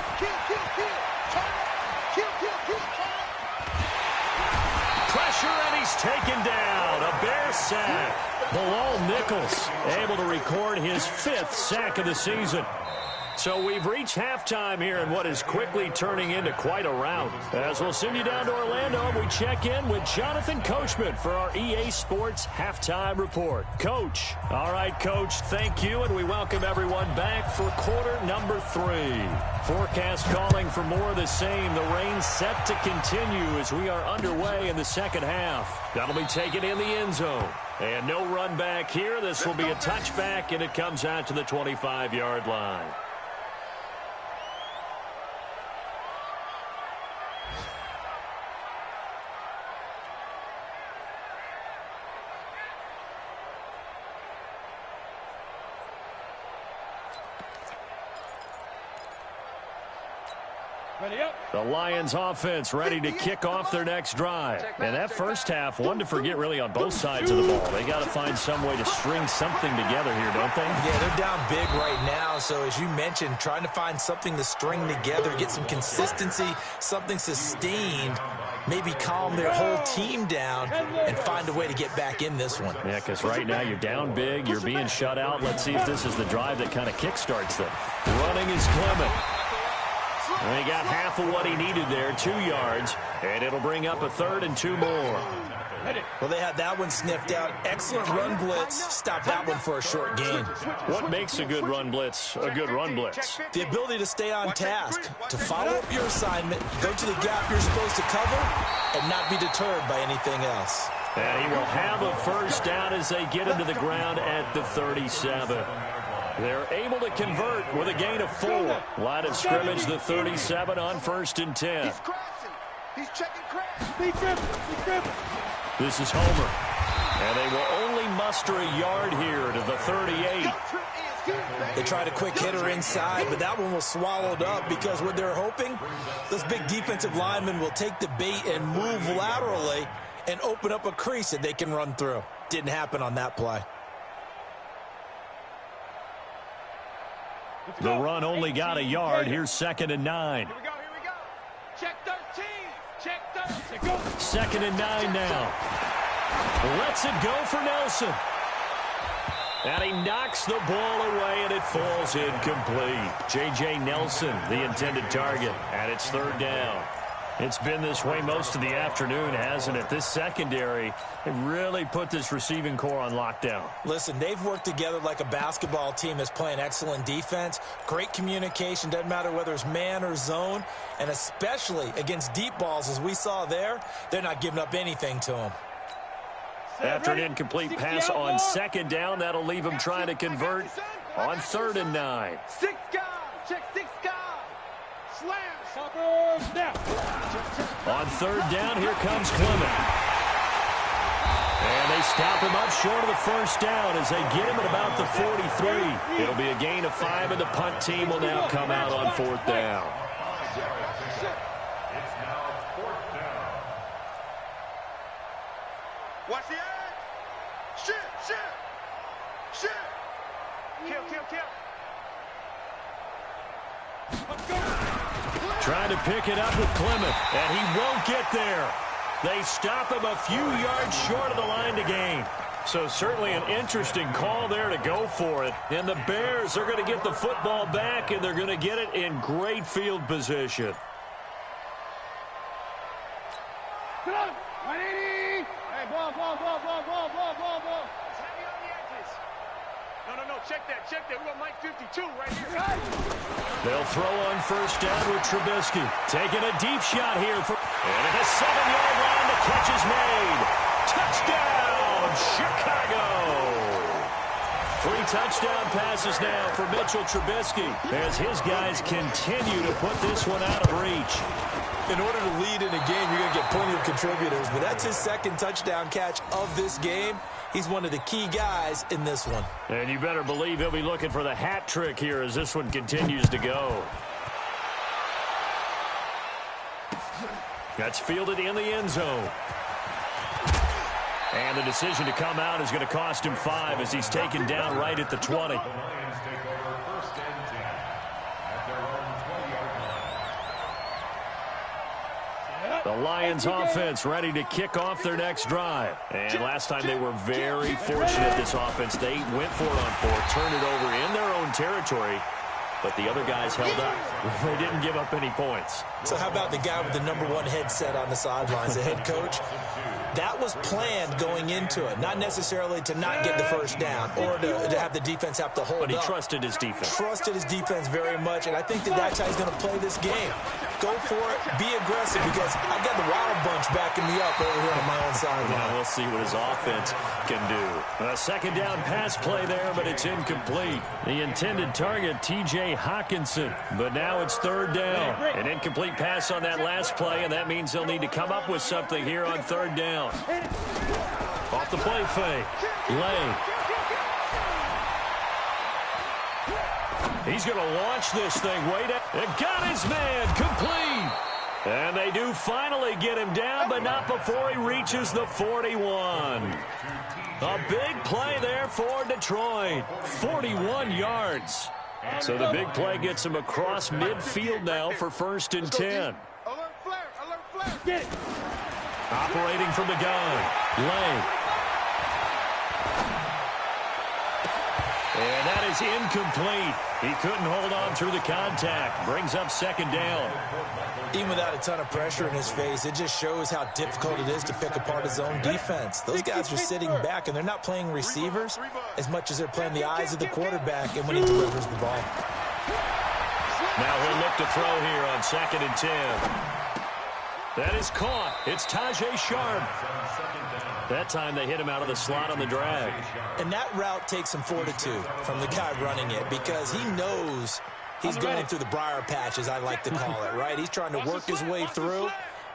Pressure, and he's taken down. A Bear sack. Bilal Nichols able to record his 5th sack of the season. So we've reached halftime here in what is quickly turning into quite a rout. As we'll send you down to Orlando, we check in with Jonathan Coachman for our EA Sports Halftime Report. Coach. All right, Coach, thank you, and we welcome everyone back for quarter number 3. Forecast calling for more of the same. The rain set to continue as we are underway in the 2nd half. That'll be taken in the end zone. And no run back here. This will be a touchback, and it comes out to the 25-yard line. The Lions offense ready to kick off their next drive. And that first half, one to forget really on both sides of the ball. They got to find some way to string something together here, don't they? Yeah, they're down big right now. So as you mentioned, trying to find something to string together, get some consistency, something sustained, maybe calm their whole team down and find a way to get back in this one. Yeah, because right now you're down big, you're being shut out. Let's see if this is the drive that kind of kickstarts them. Running is Clement. And he got half of what he needed there, 2 yards, and it'll bring up a 3rd and 2 more. Well, they had that one sniffed out. Excellent run blitz. Stop that one for a short gain. What makes a good run blitz a good run blitz? The ability to stay on task, to follow up your assignment, go to the gap you're supposed to cover, and not be deterred by anything else. And he will have a first down as they get into the ground at the 37. They're able to convert with a gain of 4. Line of scrimmage, the 37 on 1st and 10. He's checking crash. This is Homer. And they will only muster a yard here to the 38. They tried a quick hitter inside, but that one was swallowed up because what they're hoping, those big defensive linemen will take the bait and move laterally and open up a crease that they can run through. Didn't happen on that play. The run only got a yard. Here's 2nd and 9. Here we go. Check 13. Check 13. Go. 2nd and 9 now. Lets it go for Nelson. And he knocks the ball away, and it falls incomplete. J.J. Nelson, the intended target, and it's 3rd down. It's been this way most of the afternoon, hasn't it? This secondary, they really put this receiving core on lockdown. Listen, they've worked together like a basketball team that's playing excellent defense. Great communication, doesn't matter whether it's man or zone. And especially against deep balls, as we saw there, they're not giving up anything to them. After an incomplete pass on 2nd down, that'll leave him trying to convert on 3rd and 9. 6 guys. Check 6 guys. Slam. On 3rd down, here comes Clement. And they stop him up short of the 1st down as they get him at about the 43. It'll be a gain of 5, and the punt team will now come out on 4th down. It's now 4th down. Watch the edge. Shit. Kill. Trying to pick it up with Clement, and he won't get there. They stop him a few yards short of the line to gain. So certainly an interesting call there to go for it. And the Bears are going to get the football back, and they're going to get it in great field position. Come on. 180. Hey, ball. It's heavy on the edges. No. Check that. We got Mike 52 right here. They'll throw on 1st down with Trubisky. Taking a deep shot here. And at the 7-yard line, the catch is made. Touchdown, Chicago. 3 touchdown passes now for Mitchell Trubisky as his guys continue to put this one out of reach. In order to lead in a game, you're going to get plenty of contributors, but that's his 2nd touchdown catch of this game. He's one of the key guys in this one. And you better believe he'll be looking for the hat trick here as this one continues to go. That's fielded in the end zone. And the decision to come out is going to cost him 5 as he's taken down right at the 20. The Lions take over 1st and 10 at their own 20-yard line. The Lions offense ready to kick off their next drive. And last time they were very fortunate, this offense. They went for it on 4th, turned it over in their own territory, but the other guys held up. They didn't give up any points. So how about the guy with the #1 headset on the sidelines, the head coach? That was planned going into it, not necessarily to not get the 1st down or to have the defense have to hold up. But he trusted his defense. Trusted his defense very much, and I think that's how he's going to play this game. Go for it, be aggressive, because I've got the Wild Bunch backing me up over here on my own sideline. Yeah, we'll see what his offense can do. A 2nd down pass play there, but it's incomplete. The intended target, T.J. Hawkinson, but now it's 3rd down. An incomplete pass on that last play, and that means they'll need to come up with something here on 3rd down. Off the play fake. Lane. He's going to launch this thing way down. And got his man complete. And they do finally get him down, but not before he reaches the 41. A big play there for Detroit. 41 yards. So the big play gets him across midfield now for 1st and 10. Alert flare. Get it. Operating from the gun. Lane. And that is incomplete. He couldn't hold on through the contact. Brings up 2nd down. Even without a ton of pressure in his face, it just shows how difficult it is to pick apart his own defense. Those guys are sitting back, and they're not playing receivers as much as they're playing the eyes of the quarterback and when he delivers the ball. Now he'll look to throw here on 2nd and 10. That is caught. It's Tajay Sharp. That time they hit him out of the slot on the drag. And that route takes some fortitude from the guy running it because he knows he's going through the briar patch, as I like to call it, right? He's trying to work his way through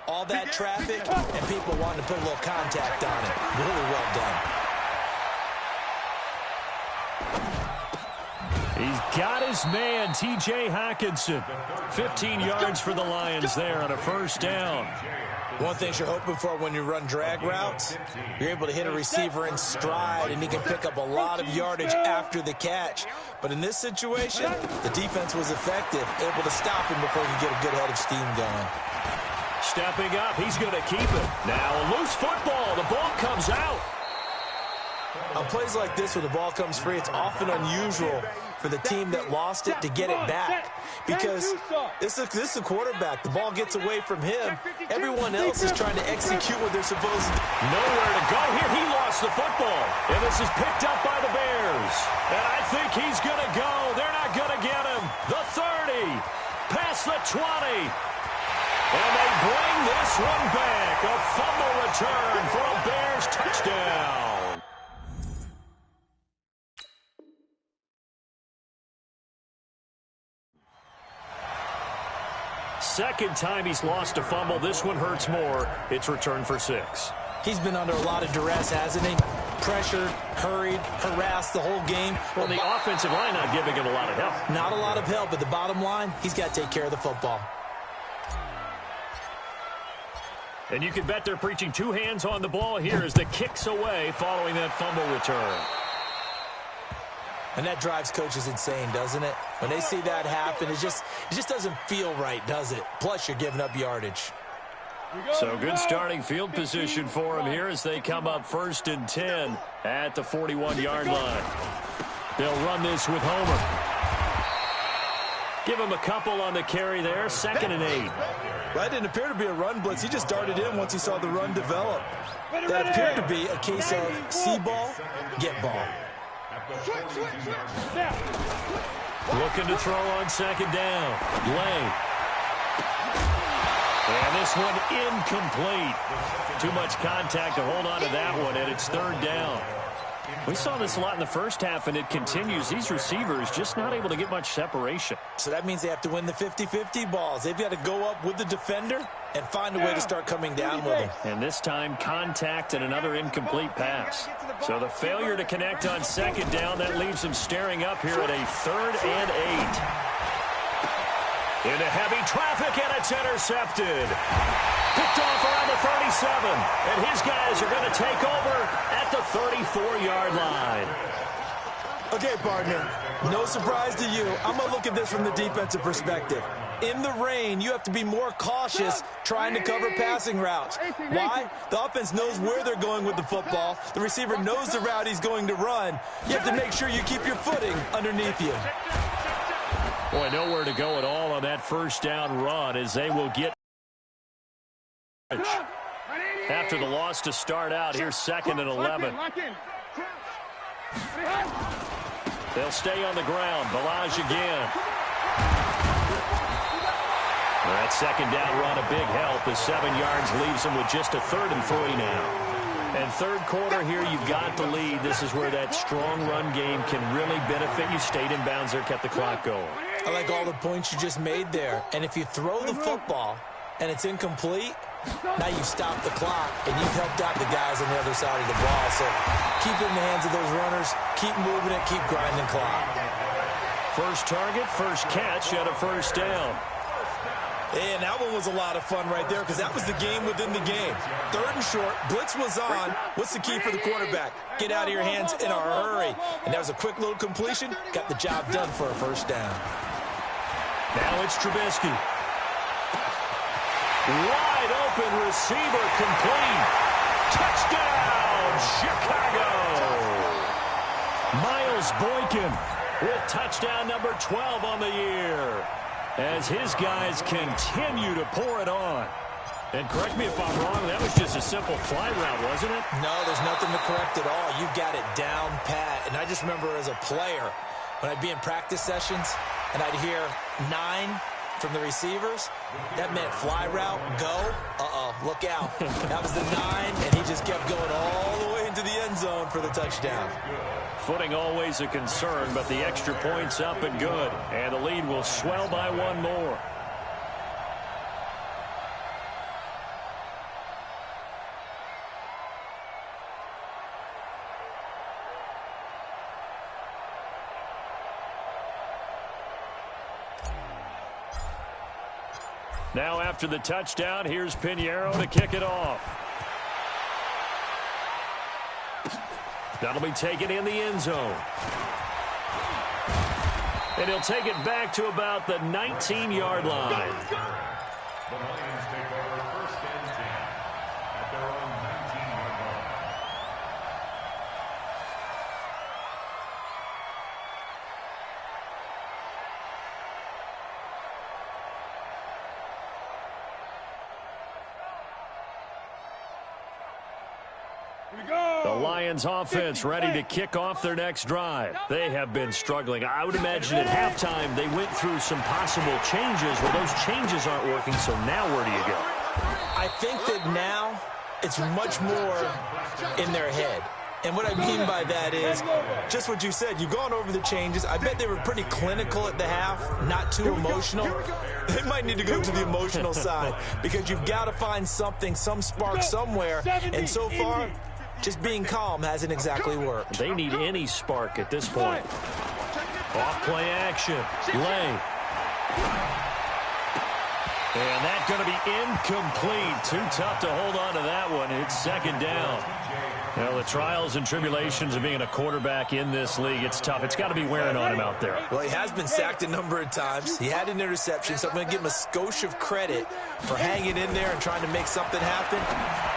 all that traffic and people wanting to put a little contact on it. Really well done. He's got his man, T.J. Hockenson. 15 yards for the Lions there on a first down. One thing you're hoping for when you run drag routes, you're able to hit a receiver in stride, and he can pick up a lot of yardage after the catch. But in this situation, the defense was effective, able to stop him before he could get a good head of steam going. Stepping up, he's going to keep it. Now a loose football, the ball comes out. On plays like this where the ball comes free, it's often unusual for the team that lost it to get it back, because this is a quarterback. The ball gets away from him. Everyone else is trying to execute what they're supposed to do. Nowhere to go here. He lost the football, and this is picked up by the Bears. And I think he's going to go. They're not going to get him. The 30, past the 20. And they bring this one back. A fumble return for a Bears touchdown. Second time he's lost a fumble. This one hurts more. It's returned for 6. He's been under a lot of duress, hasn't he? Pressured, hurried, harassed the whole game. Well, the offensive line not giving him a lot of help. Not a lot of help, but the bottom line, he's got to take care of the football. And you can bet they're preaching 2 hands on the ball here as the kick's away following that fumble return. And that drives coaches insane, doesn't it? When they see that happen, it just doesn't feel right, does it? Plus, you're giving up yardage. So good starting field position for them here as they come up 1st and 10 at the 41-yard line. They'll run this with Homer. Give him a couple on the carry there, 2nd and 8. Well, that didn't appear to be a run blitz. He just darted in once he saw the run develop. That appeared to be a case of see ball, get ball. Looking to throw on 2nd down. Lane. And this one incomplete. Too much contact to hold on to that one, and it's 3rd down. We saw this a lot in the first half, and it continues. These receivers just not able to get much separation. So that means they have to win the 50-50 balls. They've got to go up with the defender and find a way to start coming down with him. And this time, contact and another incomplete pass. So the failure to connect on 2nd down, that leaves them staring up here at a 3rd and 8. Into heavy traffic, and it's intercepted. Picked off around the 37, and his guys are going to take over at the 34-yard line. Okay, partner, no surprise to you. I'm going to look at this from the defensive perspective. In the rain, you have to be more cautious trying to cover passing routes. Why? The offense knows where they're going with the football. The receiver knows the route he's going to run. You have to make sure you keep your footing underneath you. Boy, nowhere to go at all on that 1st down run as they will get after the loss to start out. Here's 2nd and 11. They'll stay on the ground. Balaj again. That 2nd down run, a big help as 7 yards leaves them with just a 3rd and 3 now. And 3rd quarter here, you've got the lead. This is where that strong run game can really benefit you. Stayed in bounds there, kept the clock going. I like all the points you just made there. And if you throw the football and it's incomplete, now you stop the clock and you've helped out the guys on the other side of the ball. So keep it in the hands of those runners. Keep moving it. Keep grinding clock. First target, first catch at a 1st down. And that one was a lot of fun right there because that was the game within the game. 3rd and short, blitz was on. What's the key for the quarterback? Get out of your hands in a hurry. And that was a quick little completion. Got the job done for a 1st down. Now it's Trubisky. Wide open receiver complete. Touchdown, Chicago. Miles Boykin with touchdown number 12 on the year, as his guys continue to pour it on. And correct me if I'm wrong, that was just a simple fly route, wasn't it? No, there's nothing to correct at all. You've got it down pat. And I just remember as a player, when I'd be in practice sessions and I'd hear 9 from the receivers, that meant fly route, go, look out. That was the 9, and he just kept going all the way into the end zone for the touchdown. Footing always a concern, but the extra point's up and good. And the lead will swell by 1 more. Now after the touchdown, here's Pinheiro to kick it off. That'll be taken in the end zone. And he'll take it back to about the 19-yard line. The Lions take over first and 10 at their own 19-yard line. The Lions offense ready to kick off their next drive. They have been struggling. I would imagine at halftime they went through some possible changes. Well, those changes aren't working, so now where do you go? I think that now it's much more in their head. And what I mean by that is just what you said. You've gone over the changes. I bet they were pretty clinical at the half, not too emotional. They might need to go to the emotional side because you've got to find something, some spark somewhere. And so far, just being calm hasn't exactly worked. They need any spark at this point. Off play action. Lay. And that's going to be incomplete. Too tough to hold on to that one. It's second down. Well, the trials and tribulations of being a quarterback in this league, it's tough. It's got to be wearing on him out there. Well, he has been sacked a number of times. He had an interception, so I'm going to give him a skosh of credit for hanging in there and trying to make something happen,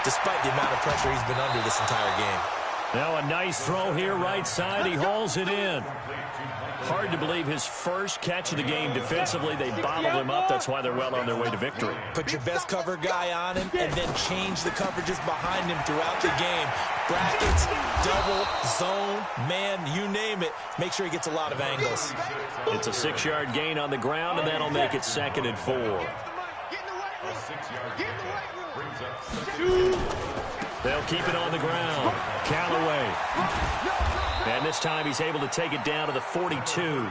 despite the amount of pressure he's been under this entire game. Now a nice throw here, right side. He hauls it in. Hard to believe his first catch of the game defensively. They bottled him up. That's why they're well on their way to victory. Put your best cover guy on him and then change the coverages behind him throughout the game. Brackets, double, zone, man, you name it. Make sure he gets a lot of angles. It's a 6-yard gain on the ground, and that'll make it 2nd and 4. They'll keep it on the ground. Callaway. And this time he's able to take it down to the 42.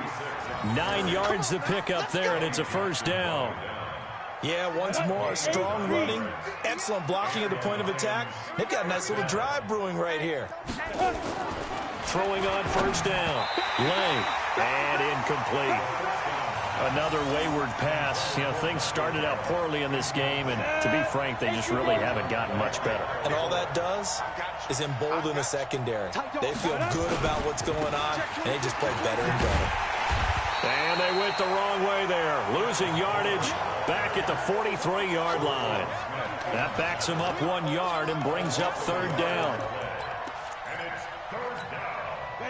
9 yards to pick up there, and it's a first down. Yeah, once more, strong running, excellent blocking at the point of attack. They've got a nice little drive brewing right here. Throwing on first down. Lay. And incomplete. Another wayward pass. You know, things started out poorly in this game, and to be frank, they just really haven't gotten much better. And all that does is embolden the secondary. They feel good about what's going on, and they just play better and better. And they went the wrong way there. Losing yardage back at the 43-yard line. That backs him up 1 yard and brings up third down.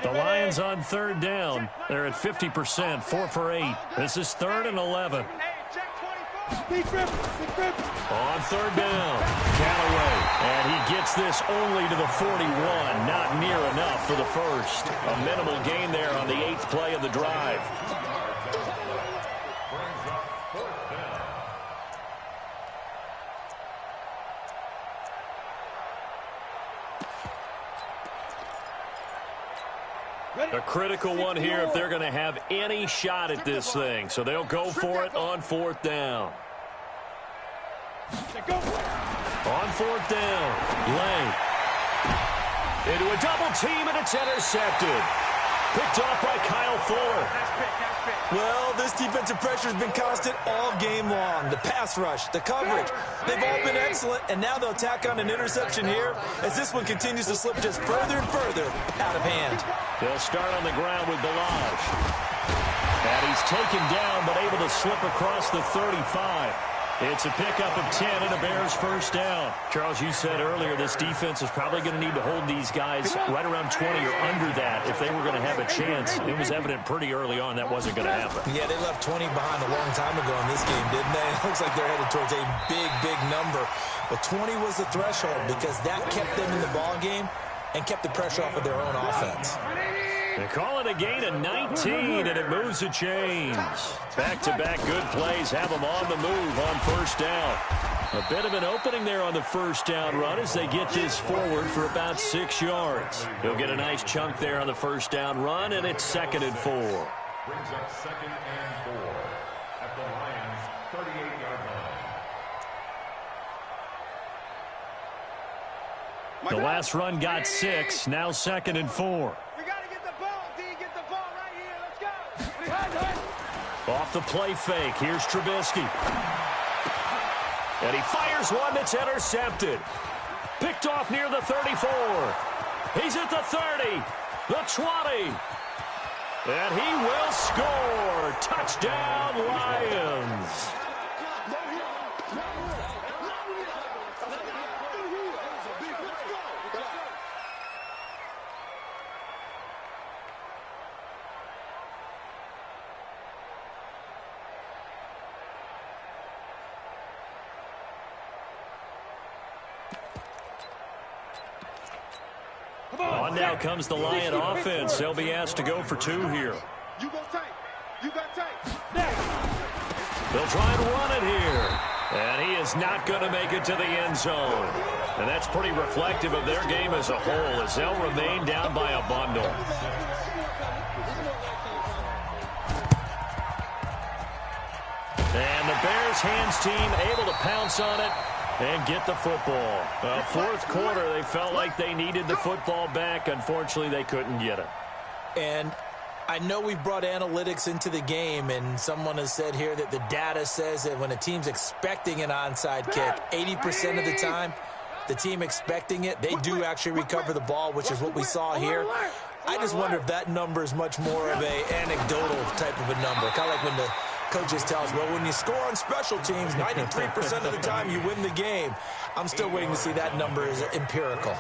The Lions on third down. They're at 50%, 4 for 8. This is 3rd and 11. On third down, Callaway. And he gets this only to the 41. Not near enough for the first. A minimal gain there on the 8th play of the drive. A critical one here if they're going to have any shot at this thing. So they'll go for it on 4th down. On 4th down, Lay. Into a double team, and it's intercepted. Picked off by Kyle Fuller. Well, this defensive pressure has been constant all game long. The pass rush, the coverage, they've all been excellent, and now they'll tack on an interception here as this one continues to slip just further and further out of hand. They'll start on the ground with Balaj. And he's taken down, but able to slip across the 35. It's a pickup of 10 and a Bears first down. Charles, you said earlier this defense is probably going to need to hold these guys right around 20 or under that if they were going to have a chance. It was evident pretty early on that wasn't going to happen. Yeah, they left 20 behind a long time ago in this game, didn't they? It looks like they're headed towards a big, big number. But 20 was the threshold because that kept them in the ball game and kept the pressure off of their own offense. They call it a gain of 19, and it moves the chains. Back-to-back good plays have them on the move on first down. A bit of an opening there on the first down run as they get this forward for about 6 yards. He'll get a nice chunk there on the first down run, and it's 2nd and 4. Brings up 2nd and 4 at the Lions' 38-yard line. The last run got 6, now 2nd and 4. Off the play fake, here's Trubisky. And he fires one that's intercepted. Picked off near the 34. He's at the 30, the 20. And he will score. Touchdown, Lions. On now comes the Lion offense. They'll be asked to go for two here. You go tight. You got tight. They'll try and run it here. And he is not going to make it to the end zone. And that's pretty reflective of their game as a whole, as they'll remain down by a bundle. And the Bears hands team able to pounce on it and get the football. Fourth quarter, they felt like they needed the football back. Unfortunately, they couldn't get it. And I know we've brought analytics into the game, and someone has said here that the data says that when a team's expecting an onside kick, 80% of the time, the team expecting it, they do actually recover the ball, which is what we saw here. I just wonder if that number is much more of an anecdotal type of a number, kind of like when the coaches tell us, well, when you score on special teams, 93% of the time you win the game. I'm still waiting to see that number is empirical.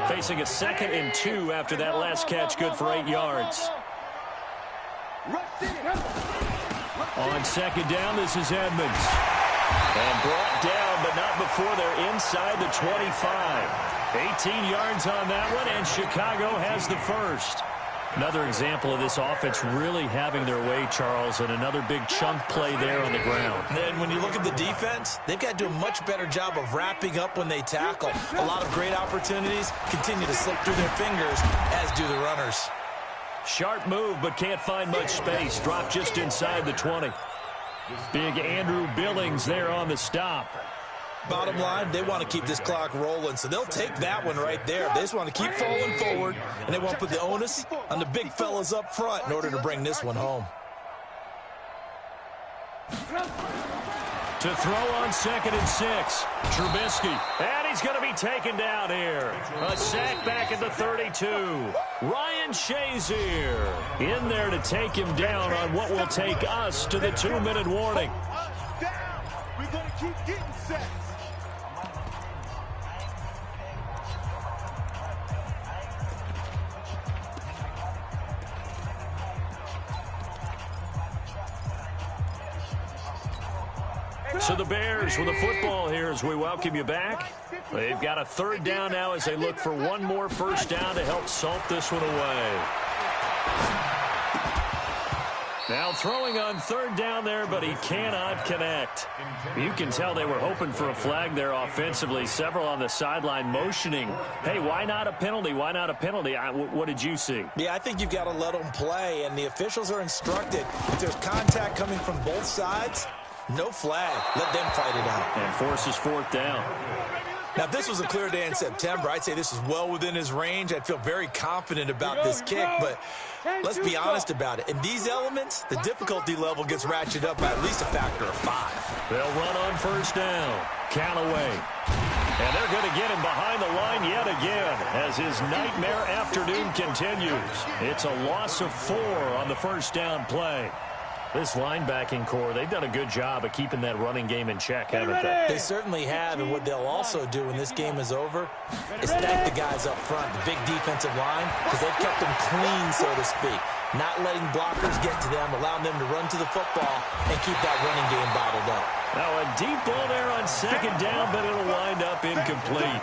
Facing a 2nd and 2 after that last catch, good for 8 yards. On 2nd down, this is Edmonds. And brought down, but not before they're inside the 25. 18 yards on that one, and Chicago has the first. Another example of this offense really having their way, Charles, and another big chunk play there on the ground. And when you look at the defense, they've got to do a much better job of wrapping up when they tackle. A lot of great opportunities continue to slip through their fingers, as do the runners. Sharp move, but can't find much space. Dropped just inside the 20. Big Andrew Billings there on the stop. Bottom line, they want to keep this clock rolling, so they'll take that one right there. They just want to keep falling forward, and they want to put the onus on the big fellas up front in order to bring this one home. To throw on 2nd and 6. Trubisky, and he's going to be taken down here. A sack back at the 32. Ryan Shazier in there to take him down on what will take us to the 2-minute warning. We're going to keep getting sacks. So the Bears with the football here as we welcome you back. They've got a 3rd down now as they look for one more first down to help salt this one away. Now throwing on 3rd down there, but he cannot connect. You can tell they were hoping for a flag there offensively. Several on the sideline motioning, hey, why not a penalty? Why not a penalty? What did you see? Yeah, I think you've got to let them play, and the officials are instructed. If there's contact coming from both sides, no flag. Let them fight it out. And forces 4th down. Now, if this was a clear day in September, I'd say this is well within his range. I'd feel very confident about this kick, but let's be honest about it. In these elements, the difficulty level gets ratcheted up by at least a factor of 5. They'll run on 1st down. Callaway. And they're going to get him behind the line yet again as his nightmare afternoon continues. It's a loss of 4 on the 1st down play. This linebacking core, they've done a good job of keeping that running game in check, haven't they? They certainly have, and what they'll also do when this game is over is thank the guys up front, the big defensive line, because they've kept them clean, so to speak. Not letting blockers get to them, allowing them to run to the football and keep that running game bottled up. Now a deep ball there on 2nd down, but it'll wind up incomplete.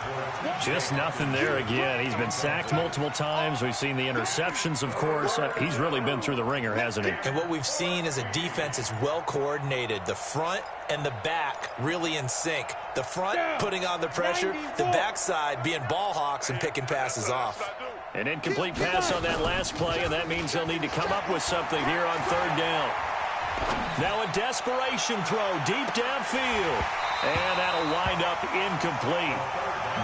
Just nothing there again. He's been sacked multiple times. We've seen the interceptions, of course. He's really been through the ringer, hasn't he? And what we've seen is a defense that's well coordinated. The front and the back really in sync. The front putting on the pressure, the backside being ball hawks and picking passes off. An incomplete pass on that last play, and that means they'll need to come up with something here on 3rd down. Now a desperation throw deep downfield, and that'll wind up incomplete.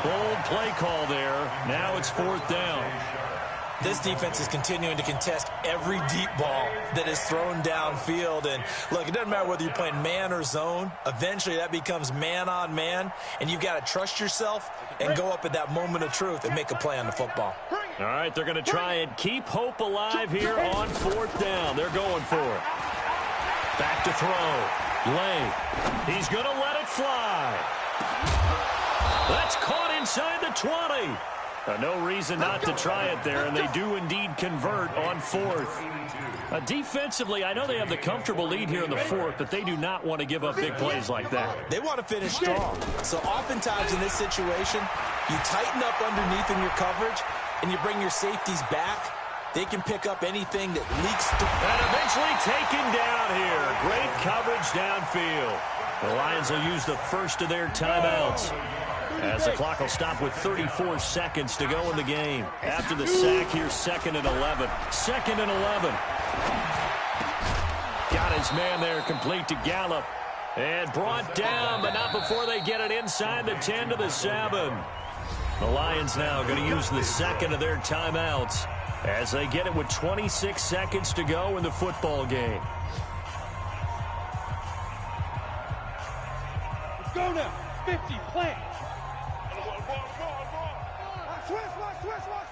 Bold play call there. Now it's 4th down. This defense is continuing to contest every deep ball that is thrown downfield. And, look, it doesn't matter whether you're playing man or zone. Eventually, that becomes man-on-man, and you've got to trust yourself and go up at that moment of truth and make a play on the football. All right, they're going to try and keep hope alive here on 4th down. They're going for it. Back to throw. Lane. He's going to let it fly. That's caught inside the 20. No reason not to try it there, and they do indeed convert on 4th. Defensively, I know they have the comfortable lead here in the 4th, but they do not want to give up big plays like that. They want to finish strong. So oftentimes in this situation, you tighten up underneath in your coverage, and you bring your safeties back. They can pick up anything that leaks through. And eventually taken down here. Great coverage downfield. The Lions will use the first of their timeouts, as the clock will stop with 34 seconds to go in the game. After the sack, here's 2nd and 11. 2nd and 11. Got his man there, complete to Gallup. And brought down, but not before they get it inside the 10 to the 7. The Lions now going to use the second of their timeouts as they get it with 26 seconds to go in the football game. Let's go now. 50, plant.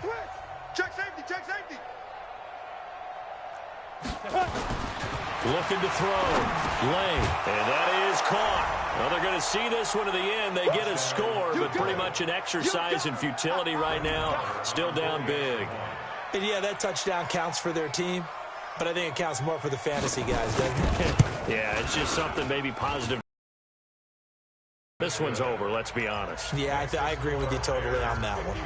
Switch. Check safety. Looking to throw. Lane. And that is caught. Well, they're going to see this one to the end. They get a score, but pretty much an exercise in futility right now. Still down big. And yeah, that touchdown counts for their team, but I think it counts more for the fantasy guys, doesn't it? Yeah, it's just something maybe positive. This one's over, let's be honest. Yeah, I agree with you totally on that one.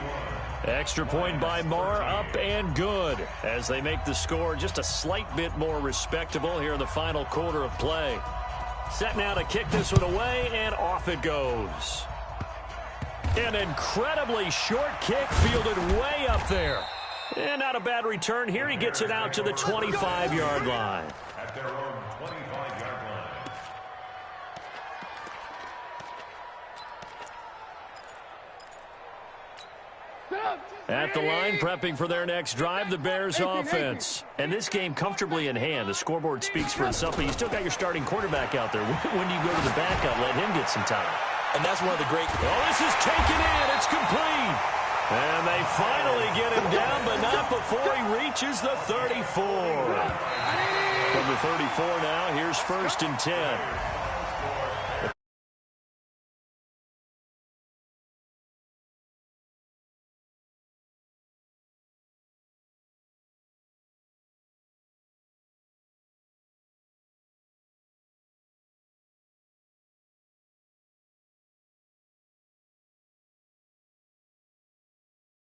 Extra point by Marr, up and good, as they make the score just a slight bit more respectable here in the final quarter of play. Set now to kick this one away, and off it goes. An incredibly short kick fielded way up there. And not a bad return here. He gets it out to the 25-yard line. At their own 25-yard line. At the line, prepping for their next drive, the Bears offense. And this game comfortably in hand. The scoreboard speaks for itself, but you still got your starting quarterback out there. When do you go to the backup? Let him get some time. And that's one of the great... Oh, this is taken in. It's complete. And they finally get him down, but not before he reaches the 34. From the 34 now, here's 1st and 10.